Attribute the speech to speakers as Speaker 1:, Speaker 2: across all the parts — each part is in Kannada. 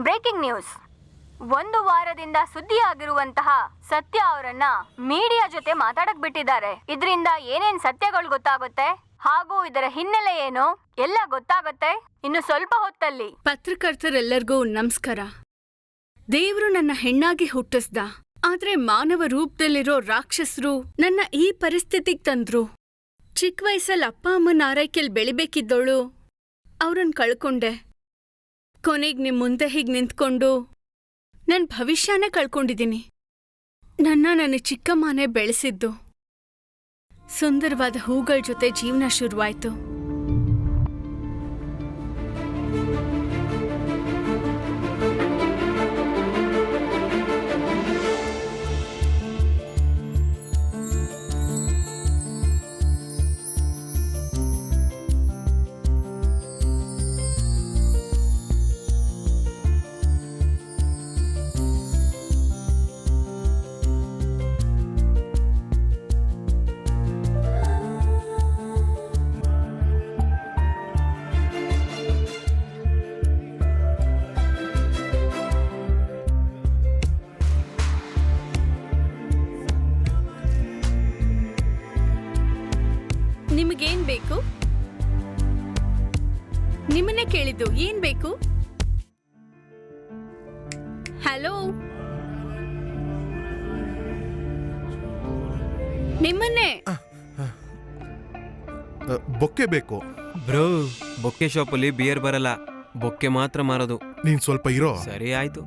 Speaker 1: Breaking news. 1 ವಾರದಿಂದ ಸುದ್ದಿಯಾಗಿರುವಂತಹ ಸತ್ಯ ಅವರನ್ನ ಮೀಡಿಯಾ ಜೊತೆ ಮಾತಾಡಕ್ ಬಿಟ್ಟಿದ್ದಾರೆ. ಇದರಿಂದ ಏನೇನ್ ಸತ್ಯಗಳು ಗೊತ್ತಾಗುತ್ತೆ ಹಾಗೂ ಇದರ ಹಿನ್ನೆಲೆ ಏನು ಎಲ್ಲ ಗೊತ್ತಾಗುತ್ತೆ ಇನ್ನು ಸ್ವಲ್ಪ ಹೊತ್ತಲ್ಲಿ.
Speaker 2: ಪತ್ರಕರ್ತರೆಲ್ಲರಿಗೂ ನಮಸ್ಕಾರ. ದೇವ್ರು ನನ್ನ ಹೆಣ್ಣಾಗಿ ಹುಟ್ಟಿಸ್ದ, ಆದ್ರೆ ಮಾನವ ರೂಪದಲ್ಲಿರೋ ರಾಕ್ಷಸರು ನನ್ನ ಈ ಪರಿಸ್ಥಿತಿಗ್ ತಂದ್ರು. ಚಿಕ್ಕ ವಯಸ್ಸಲ್ಲಿ ಅಪ್ಪ ಅಮ್ಮನ ಆರೈಕೆಲ್ ಬೆಳಿಬೇಕಿದ್ದೋಳು ಅವ್ರನ್ನ ಕಳ್ಕೊಂಡೆ. ಕೊನೆಗ್ ನಿಮ್ ಮುಂದೆ ಹೀಗ್ ನಿಂತ್ಕೊಂಡು ನನ್ ಭವಿಷ್ಯನೇ ಕಳ್ಕೊಂಡಿದ್ದೀನಿ. ನನ್ನ ಚಿಕ್ಕಮ್ಮನೇ ಬೆಳೆಸಿದ್ದು. ಸುಂದರವಾದ ಹೂಗಳ ಜೊತೆ ಜೀವನ ಶುರುವಾಯ್ತು. ನಿಮಗೇನ್ ಬೇಕು? ನಿಮ್ಮನ್ನೇ ಕೇಳಿದ್ದು, ಏನ್ ಬೇಕು? ಹಲೋ, ನಿಮ್ಮನ್ನೇ.
Speaker 3: ಬೊಕ್ಕೆ ಬೇಕು
Speaker 4: ಬ್ರೋ. ಬೊಕ್ಕೆ ಶಾಪಲ್ಲಿ ಬಿಯರ್ ಬರಲ್ಲ, ಬೊಕ್ಕೆ ಮಾತ್ರ ಮಾರೋದು.
Speaker 3: ನೀನ್ ಸ್ವಲ್ಪ ಇರೋ.
Speaker 4: ಸರಿ ಆಯ್ತು.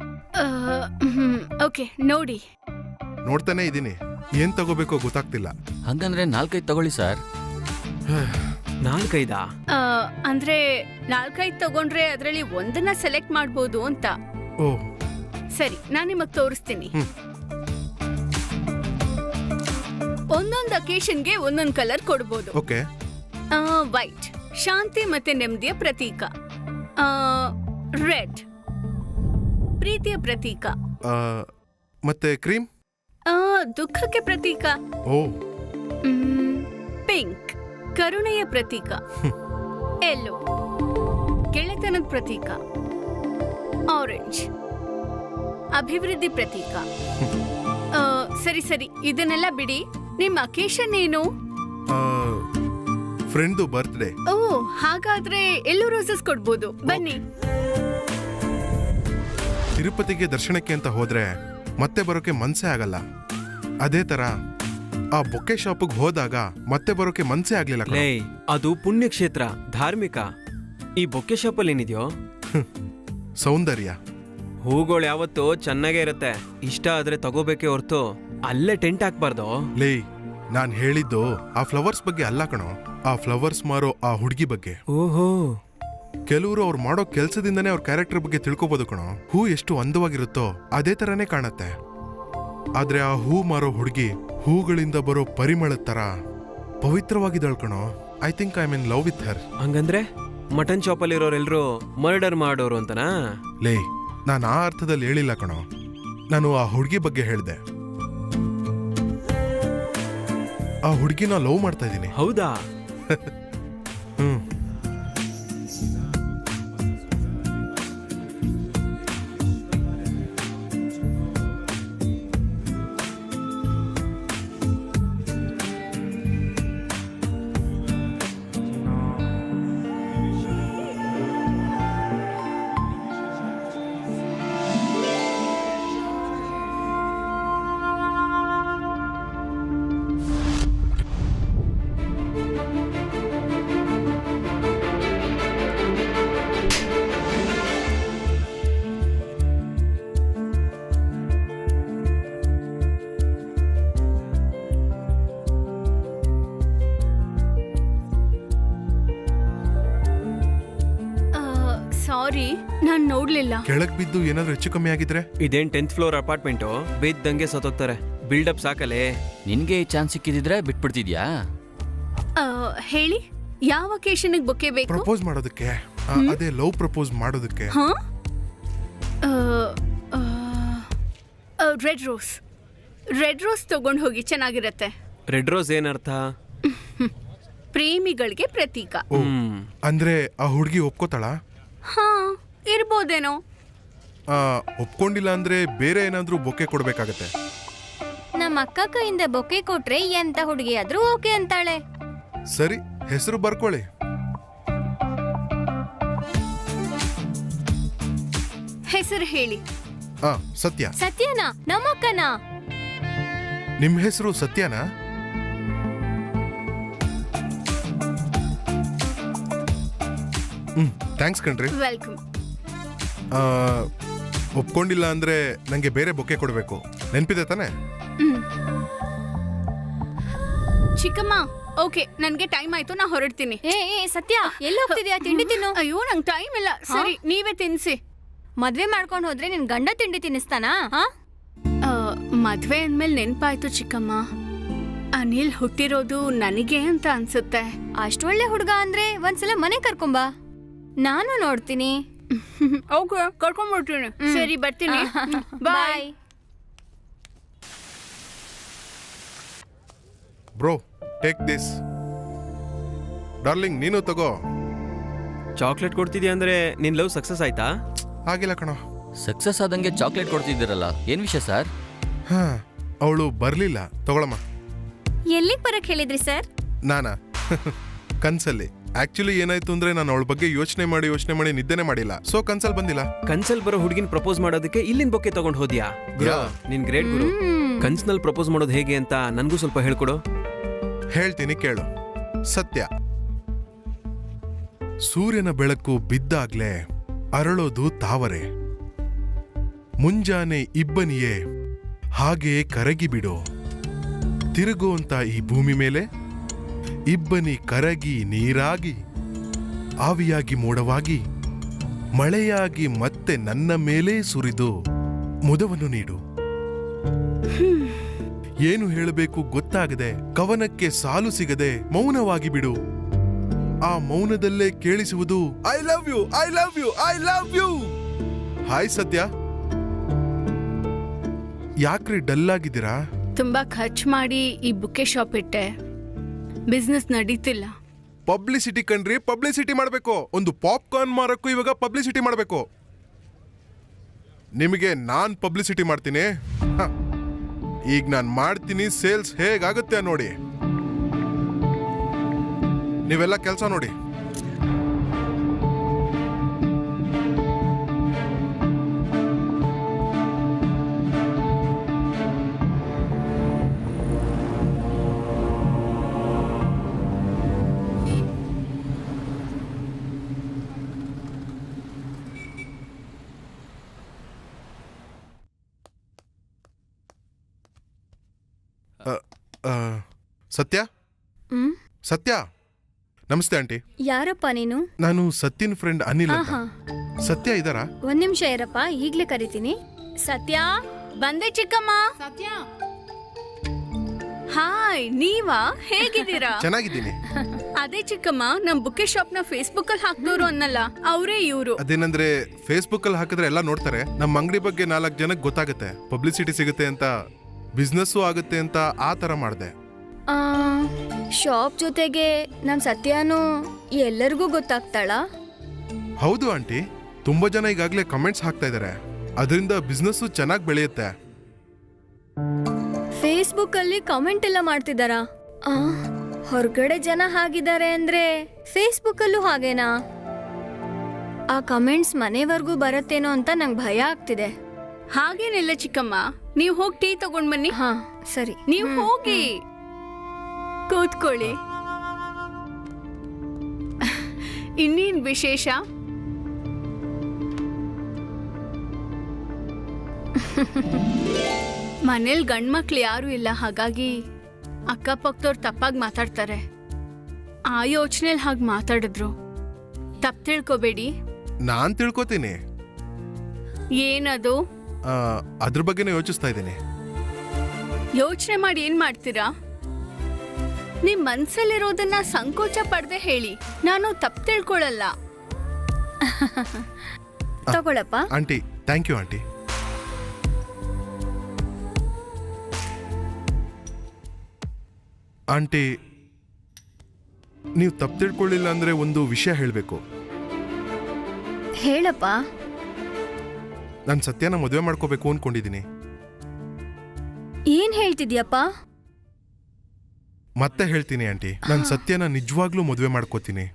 Speaker 2: ಓಕೆ, ನೋಡಿ.
Speaker 3: ನೋಡ್ತಾನೆ ಇದೀನಿ, ಏನ್ ತಗೋಬೇಕೋ ಗೊತ್ತಾಗ್ತಿಲ್ಲ.
Speaker 5: ಹಂಗಂದ್ರೆ 4-5 ತಗೊಳ್ಳಿ ಸರ್.
Speaker 4: 4-5?
Speaker 2: ಅಂದ್ರೆ 4-5 ತಗೊಂಡ್ರೆ ಅದ್ರಲ್ಲಿ ಒಂದನ್ನ ಸೆಲೆಕ್ಟ್ ಮಾಡ್ಬೋದು ಅಂತ.
Speaker 3: ಓ
Speaker 2: ಸರಿ, ನಾನ್ ನಿಮಗ್ ತೋರಿಸ್ತೀನಿ. ಒಂದೊಂದು ಅಕೇಶನ್ಗೆ ಒಂದೊಂದು ಕಲರ್ ಕೊಡ್ಬೋದು.
Speaker 3: ಓಕೆ.
Speaker 2: ವೈಟ್ ಶಾಂತಿ ಮತ್ತೆ ನೆಮ್ಮದಿಯ ಪ್ರತೀಕ, ರೆಡ್ ಪ್ರೀತಿಯ ಪ್ರತೀಕ,
Speaker 3: ಮತ್ತೆ ಕ್ರೀಮ್
Speaker 2: ದುಃಖಕ್ಕೆ ಪ್ರತೀಕ,
Speaker 3: ಓ
Speaker 2: ಪಿಂಕ್ ಕರುಣೆಯ ಪ್ರತೀಕ, ಯೆಲ್ಲೋ ಗೆಳೆತನದ ಪ್ರತೀಕ, ಆರೆಂಜ್ ಅಭಿವೃದ್ಧಿ ಪ್ರತೀಕ. ಸರಿ ಸರಿ, ಇದನ್ನೆಲ್ಲ ಬಿಡಿ. ನಿಮ್ಮ ಅಕೇಶನ್ ಏನು?
Speaker 3: ಫ್ರೆಂಡ್ದು ಬರ್ತ್ಡೇ.
Speaker 2: ಓ, ಹಾಗಾದ್ರೆ ಎಲ್ಲೋ ರೋಸಸ್ ಕೊಡ್ಬೋದು. ಬನ್ನಿ.
Speaker 3: ತಿರುಪತಿಗೆ ದರ್ಶನಕ್ಕೆ ಅಂತ ಹೋದ್ರೆ ಮತ್ತೆ ಬರೋಕೆ ಮನ್ಸೇ ಆಗಲ್ಲ. ಅದೇ ತರ ಆ ಬೊಕ್ಕೆ ಶಾಪಿಗೆ ಹೋದಾಗ ಮತ್ತೆ ಬರೋಕೆ ಮನ್ಸೇ ಆಗ್ಲಿಲ್ಲ.
Speaker 4: ಲೇ, ಅದು ಪುಣ್ಯಕ್ಷೇತ್ರ, ಧಾರ್ಮಿಕ. ಈ ಬೊಕ್ಕೆ ಶಾಪಲ್ಲಿ ಏನಿದೆಯೋ
Speaker 3: ಸೌಂದರ್ಯ.
Speaker 4: ಹೂಗಳು ಯಾವತ್ತೂ ಚೆನ್ನಾಗೇ ಇರುತ್ತೆ. ಇಷ್ಟ ಆದ್ರೆ ತಗೋಬೇಕೆ ಹೊರ್ತು ಅಲ್ಲೇ ಟೆಂಟ್ ಹಾಕ್ಬಾರ್ದು.
Speaker 3: ಲೇ, ನಾನ್ ಹೇಳಿದ್ದು ಆ ಫ್ಲವರ್ಸ್ ಬಗ್ಗೆ ಅಲ್ಲ ಕಣೋ, ಆ ಫ್ಲವರ್ಸ್ ಮಾರೋ ಆ ಹುಡುಗಿ ಬಗ್ಗೆ.
Speaker 4: ಓಹೋ,
Speaker 3: ಕೆಲವರು ಅವ್ರು ಮಾಡೋ ಕೆಲ್ಸದಿಂದನೇ ಅವ್ರ ಕ್ಯಾರೆಕ್ಟರ್ ಬಗ್ಗೆ ತಿಳ್ಕೊಬೋದು ಕಣೋ. ಹೂ ಎಷ್ಟು ಅಂದವಾಗಿರುತ್ತೋ ಅದೇ ತರನೇ ಕಾಣತ್ತೆ. ಆದ್ರೆ ಆ ಹೂ ಮಾರೋ ಹುಡುಗಿ ಹೂಗಳಿಂದ ಬರೋ ಪರಿಮಳದ ತರ ಪವಿತ್ರವಾಗಿದ್ದಾಳ್ ಕಣೋ. I think I am in love with her.
Speaker 4: ಹಂಗಂದ್ರೆ ಮಟನ್ ಶಾಪಲ್ಲಿರೋರೆಲ್ರು ಮರ್ಡರ್ ಮಾಡೋರು ಅಂತನಾ?
Speaker 3: ಲೇ, ನಾನು ಆ ಅರ್ಥದಲ್ಲಿ ಹೇಳಿಲ್ಲ ಕಣೋ, ನಾನು ಆ ಹುಡುಗಿ ಬಗ್ಗೆ ಹೇಳ್ದೆ. ಆ ಹುಡುಗಿನ ಲವ್ ಮಾಡ್ತಾ ಇದ್ದೀನಿ.
Speaker 4: ಹೌದಾ?
Speaker 3: ಹ್ಮ್.
Speaker 2: ಸಾರಿ, ನಾನ್ ನೋಡ್ಲಿಲ್ಲ.
Speaker 3: ಕೆಳಗ್ ಬಿದ್ದು ಏನಾದ್ರು ಹೆಚ್ಚು ಕಮ್ಮಿ ಆಗಿದ್ರೆ?
Speaker 4: ಇದೇನ್ 10th ಫ್ಲೋರ್ ಅಪಾರ್ಟ್ಮೆಂಟು? ಬಿದ್ದಂಗೆ ಸತ್ತೋಗ್ತಾರೆ. ಬಿಲ್ಡಪ್ ಸಾಕಲೇ.
Speaker 5: ನಿನ್ಗೆ ಈ ಚಾನ್ಸ್ ಸಿಕ್ಕಿದಿದ್ರೆ ಬಿಟ್ಬಿಡ್ತಿದ್ಯಾ?
Speaker 2: ಹೇಳಿ, ಯಾವ ಅಕೇಶನ್ಗೆ ಬೊಕ್ಕೆ ಬೇಕು?
Speaker 3: ಪ್ರಪೋಸ್ ಮಾಡೋದಕ್ಕೆ. ಅದೇ ಲವ್ ಪ್ರಪೋಸ್ ಮಾಡೋದಕ್ಕೆ.
Speaker 2: Red rose. ರೆಡ್ ರೋಸ್ ತಗೊಂಡು ಹೋಗಿ, ಚೆನ್ನಾಗಿರತ್ತೆ.
Speaker 4: ರೆಡ್ ರೋಸ್ ಏನರ್ಥ?
Speaker 2: ಪ್ರೇಮಿಗಳಿಗೆ ಪ್ರತೀಕ.
Speaker 3: ಅಂದ್ರೆ ಆ ಹುಡುಗಿ ಒಪ್ಕೋತಾಳ?
Speaker 2: ಹಾ, ಇರ್ಬೋದೇನೋ.
Speaker 3: ಒಪ್ಕೊಂಡಿಲ್ಲ ಅಂದ್ರೆ ಬೇರೆ ಏನಾದ್ರೂ ಬೊಕ್ಕೆ ಕೊಡ್ಬೇಕಾಗತ್ತೆ.
Speaker 1: ನಮ್ಮ ಅಕ್ಕ ಕೈಯಿಂದ ಬೊಕ್ಕೆ ಕೊಟ್ರೆ ಎಂತ ಹುಡುಗಿ ಆದ್ರೂ ಓಕೆ ಅಂತಾಳೆ.
Speaker 3: ಸರಿ, ಹೆಸರು ಬರ್ಕೊಳ್ಳಿ.
Speaker 2: ಹೆಸರು ಹೇಳಿ.
Speaker 3: ಸತ್ಯ.
Speaker 1: ಸತ್ಯನಾ? ನಮ್ಮಕ್ಕನಾ?
Speaker 3: ನಿಮ್ ಹೆಸರು ಸತ್ಯನಾ? ಥ್ಯಾಂಕ್ಸ್ ಕಣ್ರಿ.
Speaker 2: ವೆಲ್ಕಮ್.
Speaker 3: ಒಪ್ಕೊಂಡಿಲ್ಲ ಅಂದ್ರೆ ನಂಗೆ ಬೇರೆ ಬೊಕ್ಕೆ ಕೊಡ್ಬೇಕು, ನೆನ್ಪಿದೆ ತಾನೆ?
Speaker 2: ಚಿಕ್ಕಮ್ಮ, ಓಕೆ, ನನ್ಗೆ ಟೈಮ್ ಆಯ್ತು, ನಾ ಹೊರಡ್ತೀನಿ.
Speaker 1: ಏ ಸತ್ಯ, ಎಲ್ಲಿ ಹೋಗ್ತಿದ್ಯಾ? ತಿಂಡಿ ತಿನ್ನು.
Speaker 2: ಅಯ್ಯೋ, ನಂಗೆ ಟೈಮ್ ಇಲ್ಲ. ಸರಿ, ನೀವೇ ತಿನ್ಸಿ.
Speaker 1: ಮದ್ವೆ ಮಾಡ್ಕೊಂಡು ಹೋದ್ರೆ ನಿನ್ ಗಂಡ ತಿಂಡಿ ತಿನ್ನಿಸ್ತಾನಾ?
Speaker 2: ಮದ್ವೆ ಅಂದ್ಮೇಲೆ ನೆನ್ಪಾಯ್ತು ಚಿಕ್ಕಮ್ಮ, ಅನಿಲ್ ಹುಟ್ಟಿರೋದು ನನಗೆ ಅಂತ ಅನ್ಸುತ್ತೆ.
Speaker 1: ಅಷ್ಟೊಳ್ಳೆ ಹುಡುಗ ಅಂದ್ರೆ ಒಂದ್ಸಲ ಮನೆ ಕರ್ಕೊಂಬಾ, ನಾನು ನೋಡ್ತೀನಿ.
Speaker 2: ಓಕೆ, ಕರ್ಕೊಂಡ್ಬಿಡ್ತೀನಿ. ಸರಿ, ಬರ್ತೀನಿ. Bye.
Speaker 3: Bro, take this. Darling, ನೀನು ತಗೋ.
Speaker 4: ಚಾಕ್ಲೇಟ್ ಕೊಡ್ತಿದ್ಯಾ ಅಂದ್ರೆ ನಿನ್ ಲವ್ ಸಕ್ಸಸ್ ಆಯ್ತಾ?
Speaker 3: ಆಗಿಲ್ಲ ಕಣೋ.
Speaker 5: ಸಕ್ಸಸ್ ಆದಂಗೆ ಚಾಕ್ಲೇಟ್ ಕೊಡ್ತಿದ್ದೀರಲ್ಲ, ಏನ್ ವಿಷಯ ಸರ್?
Speaker 3: ಅವಳು ಬರ್ಲಿಲ್ಲ, ತಗೊಳಮ್ಮ.
Speaker 1: ಎಲ್ಲಿಗೆ ಬರಕ್ ಹೇಳಿದ್ರಿ ಸರ್?
Speaker 3: ನಾನಾ? ಕನ್ಸಲ್ಲಿ. ಆಕ್ಚುಲಿ ಏನಾಯ್ತು ಅಂದ್ರೆ ನಾನು ಅವಳ ಬಗ್ಗೆ ಯೋಚನೆ ಮಾಡಿ ನಿದ್ದೆನೆ ಮಾಡಿಲ್ಲ, ಸೊ ಕನ್ಸಲ್ ಬಂದಿಲ್ಲ.
Speaker 4: ಕನ್ಸಲ್ ಬರೋ ಹುಡುಗಿನ ಪ್ರಪೋಸ್ ಮಾಡೋದಕ್ಕೆ ಇಲ್ಲಿನ ಬೊಕ್ಕೆ ತಗೊಂಡ್ ಹೋದ್ಯಾ? ಗುರು, ನಿನ್ ಗ್ರೇಟ್ ಗುರು. ಕನ್ಸ್ನಲ್ಲಿ ಪ್ರಪೋಸ್ ಮಾಡೋದು ಹೇಗೆ ಅಂತ ನನ್ಗೂ ಸ್ವಲ್ಪ ಹೇಳ್ಕೊಡು.
Speaker 3: ಹೇಳ್ತೀನಿ ಕೇಳು. ಸತ್ಯ, ಸೂರ್ಯನ ಬೆಳಕು ಬಿದ್ದಾಗ್ಲೇ ಅರಳೋದು ತಾವರೆ. ಮುಂಜಾನೆ ಇಬ್ಬನಿಯೇ ಹಾಗೆಯೇ ಕರಗಿ ಬಿಡೋ. ತಿರುಗುವಂತ ಈ ಭೂಮಿ ಮೇಲೆ ಇಬ್ಬನಿ ಕರಗಿ ನೀರಾಗಿ ಆವಿಯಾಗಿ ಮೋಡವಾಗಿ ಮಳೆಯಾಗಿ ಮತ್ತೆ ನನ್ನ ಮೇಲೆ ಸುರಿದು ಮುದವನ್ನು ನೀಡು. ಏನು ಹೇಳಬೇಕು ಗೊತ್ತಾಗದೆ, ಕವನಕ್ಕೆ ಸಾಲು ಸಿಗದೆ ಮೌನವಾಗಿ ಬಿಡು. ಆ ಮೌನದಲ್ಲೇ ಕೇಳಿಸುವುದು I love you, I love you, I love you. Hi Satya, ಯಾಕ್ರಿ ಡಲ್ ಆಗಿದ್ದೀರಾ?
Speaker 2: ತುಂಬಾ ಖರ್ಚು ಮಾಡಿ ಈ ಬುಕ್ಕೆ ಶಾಪ್ ಇಟ್ಟೆ, ಬಿಸ್ನೆಸ್ ನಡೀತಿಲ್ಲ.
Speaker 3: ಪಬ್ಲಿಸಿಟಿ ಕಣ್ರಿ, ಪಬ್ಲಿಸಿಟಿ ಮಾಡಬೇಕು. ಒಂದು ಪಾಪ್ಕಾರ್ನ್ ಮಾರಕ್ಕೂ ಇವಾಗ ಪಬ್ಲಿಸಿಟಿ ಮಾಡಬೇಕು. ನಿಮಗೆ ನಾನ್ ಪಬ್ಲಿಸಿಟಿ ಮಾಡ್ತೀನಿ. ಈಗ ನಾನು ಮಾಡ್ತೀನಿ, ಸೇಲ್ಸ್ ಹೇಗಾಗುತ್ತೆ ನೋಡಿ. ನೀವೆಲ್ಲ ಕೆಲಸ ನೋಡಿ. ಸತ್ಯ, ಸತ್ಯ, ನಮಸ್ತೆ ಆಂಟಿ.
Speaker 1: ಯಾರಪ್ಪ ನೀನು?
Speaker 3: ನಾನು ಸತ್ಯನ್ ಫ್ರೆಂಡ್ ಅನಿಲ್ ಅಂತ. ಸತ್ಯ ಇದಾರಾ?
Speaker 1: ಒಂದ್ ನಿಮಿಷ ಇರಪ್ಪ, ಈಗ್ಲೇ ಕರಿತೀನಿ. ಸತ್ಯ,
Speaker 2: ಬಂದೆ ಚಿಕ್ಕಮ್ಮ. ಸತ್ಯ, ಹಾಯ್, ನೀವಾ? ಹೇಗಿದ್ದೀರಾ?
Speaker 3: ಚೆನ್ನಾಗಿದ್ದೀನಿ.
Speaker 2: ಅದೇ ಚಿಕ್ಕಮ್ಮ, ನಮ್ ಬುಕ್ಕೆ ಶಾಪ್ ನ ಫೇಸ್ಬುಕ್ ಅಲ್ಲಿ ಹಾಕ್ದೋರು ಅನ್ನಲ್ಲ, ಅವರೇ ಇವ್ರು.
Speaker 3: ಅದೇನಂದ್ರೆ ಫೇಸ್ಬುಕ್ ಅಲ್ಲಿ ಹಾಕಿದ್ರೆ ಎಲ್ಲ ನೋಡ್ತಾರೆ. ನಮ್ಮ ಅಂಗಡಿ ಬಗ್ಗೆ 4 ಜನಕ್ಕೆ ಗೊತ್ತಾಗುತ್ತೆ, ಪಬ್ಲಿಸಿಟಿ ಸಿಗುತ್ತೆ ಅಂತ, ಬಿಸ್ನೆಸ್ಸು ಆಗುತ್ತೆ ಅಂತ ಆ ತರ ಮಾಡಿದೆ.
Speaker 1: ಶಾಪ್ ಜೊತೆಗೆ ನಮ್ ಸತ್ಯನೂ ಎಲ್ಲರಿಗೂ ಗೊತ್ತಾಗ್ತಾಳ?
Speaker 3: ಹೌದು ಆಂಟಿ, ತುಂಬಾ ಜನ ಈಗಾಗಲೇ ಕಮೆಂಟ್ಸ್ ಹಾಕ್ತಾ ಇದಾರೆ. ಅದರಿಂದ ಬಿಸ್ನೆಸ್ಸು ಚೆನ್ನಾಗಿ ಬೆಳೆಯುತ್ತೆ.
Speaker 1: ಫೇಸ್ಬುಕ್ ಅಲ್ಲಿ ಕಾಮೆಂಟ್ ಎಲ್ಲ ಮಾಡ್ತಿದಾರಾ? ಹೊರಗಡೆ ಜನ ಹಾಗಿದ್ದಾರೆ ಅಂದ್ರೆ ಫೇಸ್ಬುಕ್ ಅಲ್ಲೂ ಹಾಗೇನಾ? ಆ ಕಮೆಂಟ್ಸ್ ಮನೆವರೆಗೂ ಬರತ್ತೇನೋ ಅಂತ ನಂಗೆ ಭಯ ಆಗ್ತಿದೆ.
Speaker 2: ಹಾಗೇನಿಲ್ಲ ಚಿಕ್ಕಮ್ಮ, ನೀವು ಹೋಗಿ ಟೀ ತಗೊಂಡ್ ಬನ್ನಿ.
Speaker 1: ಹಾ ಸರಿ,
Speaker 2: ನೀವು ಹೋಗಿ ಕೂತ್ಕೊಳ್ಳಿ. ಇನ್ನೇನ್ ವಿಶೇಷ? ಮನೇಲಿ ಗಂಡ್ಮಕ್ಳು ಯಾರು ಇಲ್ಲ, ಹಾಗಾಗಿ ಅಕ್ಕಪಕ್ಕದವ್ರು ತಪ್ಪಾಗಿ ಮಾತಾಡ್ತಾರೆ. ಆ ಯೋಚನೆಯಲ್ಲಿ ಹಾಗೆ ಮಾತಾಡಿದ್ರು, ತಪ್ಪು ತಿಳ್ಕೊಬೇಡಿ.
Speaker 3: ನಾನ್ ತಿಳ್ಕೊತೀನಿ.
Speaker 2: ಏನದು?
Speaker 3: ಅದ್ರ ಬಗ್ಗೆನೇ ಯೋಚಿಸ್ತಾ ಇದ್ದೀನಿ.
Speaker 2: ಯೋಚನೆ ಮಾಡಿ ಏನ್ ಮಾಡ್ತೀರಾ? ನಿಮ್ ಮನ್ಸಲ್ಲಿರೋದನ್ನ ಸಂಕೋಚ ಪಡ್ದೆ ಹೇಳಿ, ನಾನು ತಪ್ಪು ತಿಳ್ಕೊಳಲ್ಲ.
Speaker 1: ತಗೊಳಪ್ಪ.
Speaker 3: Aunty, thank you aunty. Aunty, ನೀವು ತಪ್ಪು ತಿಳ್ಕೊಳ್ಳಿಲ್ಲ ಅಂದ್ರೆ ಒಂದು ವಿಷಯ ಹೇಳಬೇಕು.
Speaker 1: ಹೇಳಪ್ಪ.
Speaker 3: ನಾನು ಸತ್ಯನ ಮದುವೆ ಮಾಡ್ಕೋಬೇಕು ಅನ್ಕೊಂಡಿದ್ದೀನಿ.
Speaker 2: ಏನ್ ಹೇಳ್ತಿದ್ಯಪ್ಪ?
Speaker 3: ಮತ್ತೆ ಹೇಳ್ತೀನಿ ಆಂಟಿ, ನಾನು ಸತ್ಯನ ನಿಜವಾಗ್ಲೂ ಮದುವೆ ಮಾಡ್ಕೋತೀನಿ.